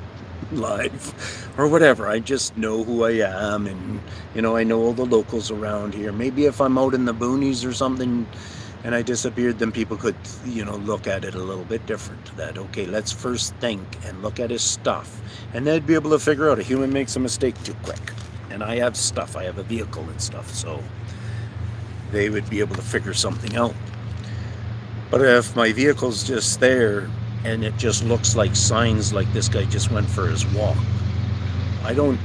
live or whatever. I just know who I am, and I know all the locals around here. Maybe if I'm out in the boonies or something and I disappeared, then people could look at it a little bit different. That, okay, let's first think and look at his stuff, and they'd be able to figure out a human makes a mistake too quick. And I have stuff, I have a vehicle and stuff, so they would be able to figure something out. But if my vehicle's just there and it just looks like signs like this guy just went for his walk, I'll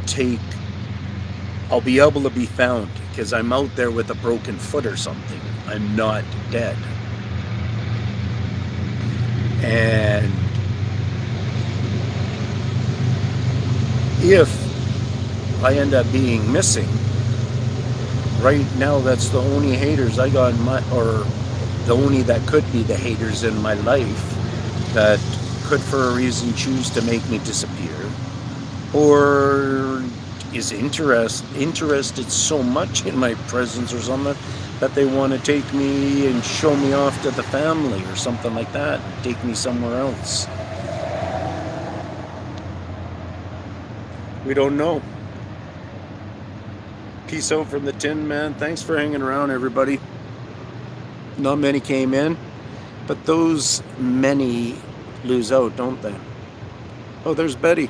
be able to be found because I'm out there with a broken foot or something. I'm not dead. And if I end up being missing, right now that's the only haters I got or the only that could be the haters in my life that could for a reason choose to make me disappear, or is interested so much in my presence or something that they want to take me and show me off to the family or something like that, and take me somewhere else. We don't know. Peace out from the Tin Man. Thanks for hanging around, everybody. Not many came in, but those many lose out, don't they? Oh, there's Betty.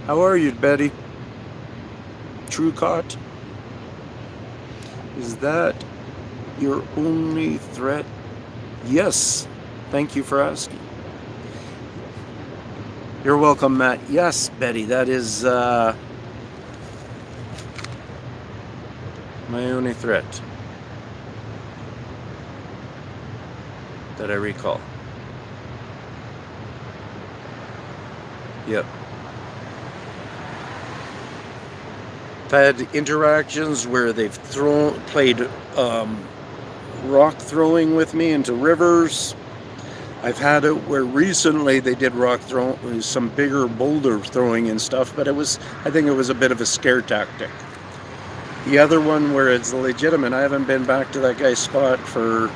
How are you, Betty? Truecott? Is that your only threat? Yes. Thank you for asking. You're welcome, Matt. Yes, Betty, that is my only threat that I recall. Yep. I've had interactions where they've played rock throwing with me into rivers. I've had it where recently they did rock throwing, some bigger boulder throwing and stuff, but I think it was a bit of a scare tactic. The other one where it's legitimate, I haven't been back to that guy's spot for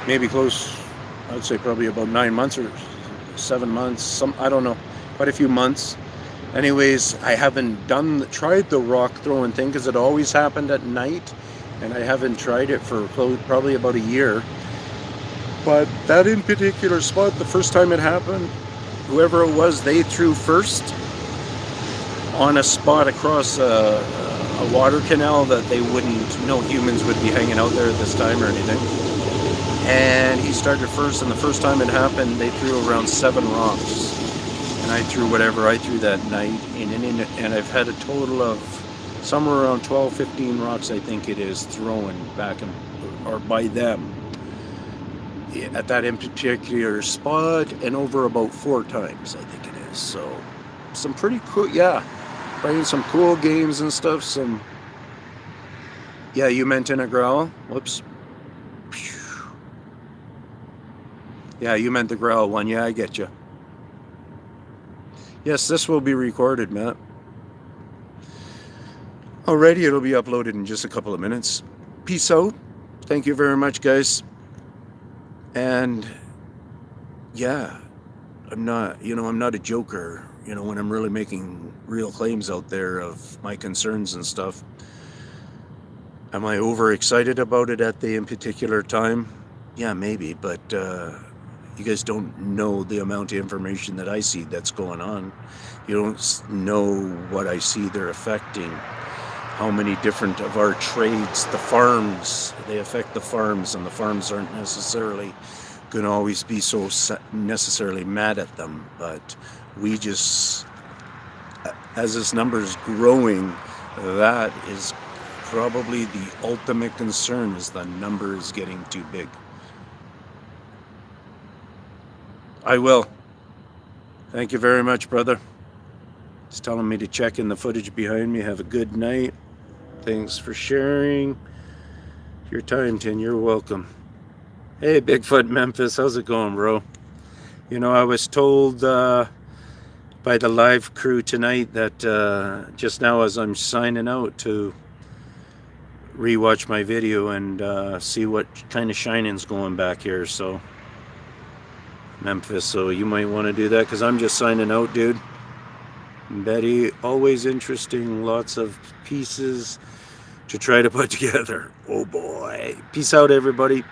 maybe I'd say probably about 9 months or 7 months, I don't know, quite a few months. Anyways, I haven't tried the rock throwing thing because it always happened at night, and I haven't tried it for probably about a year. But that in particular spot, the first time it happened, whoever it was, they threw first on a spot across a water canal that no humans would be hanging out there at this time or anything. And he started first, and the first time it happened, they threw around 7 rocks. And I threw whatever I threw that night, and I've had a total of somewhere around 12, 15 rocks, I think it is, thrown back or by them at that in particular spot, and over about 4 times, I think it is. So some pretty cool, yeah, playing some cool games and stuff. Yeah, you meant in a growl. Whoops. Yeah, you meant the growl one. Yeah, I get you. Yes, this will be recorded, Matt. Alrighty, it'll be uploaded in just a couple of minutes. Peace out. Thank you very much, guys. And yeah, I'm not a joker, when I'm really making real claims out there of my concerns and stuff. Am I overexcited about it at the in particular time? Yeah, maybe, but you guys don't know the amount of information that I see that's going on. You don't know what I see they're affecting. How many different of our trades, the farms, they affect the farms, and the farms aren't necessarily going to always be so necessarily mad at them. But we just, as this number is growing, that is probably the ultimate concern, is the number is getting too big. I will. Thank you very much, brother. It's telling me to check in the footage behind me. Have a good night. Thanks for sharing your time, Tin. You're welcome. Hey, Bigfoot Memphis. How's it going, bro? I was told by the live crew tonight that just now as I'm signing out to rewatch my video and see what kind of shining's going back here. So Memphis, so you might want to do that, because I'm just signing out, dude. Betty, always interesting, lots of pieces to try to put together. Oh boy. Peace out, everybody.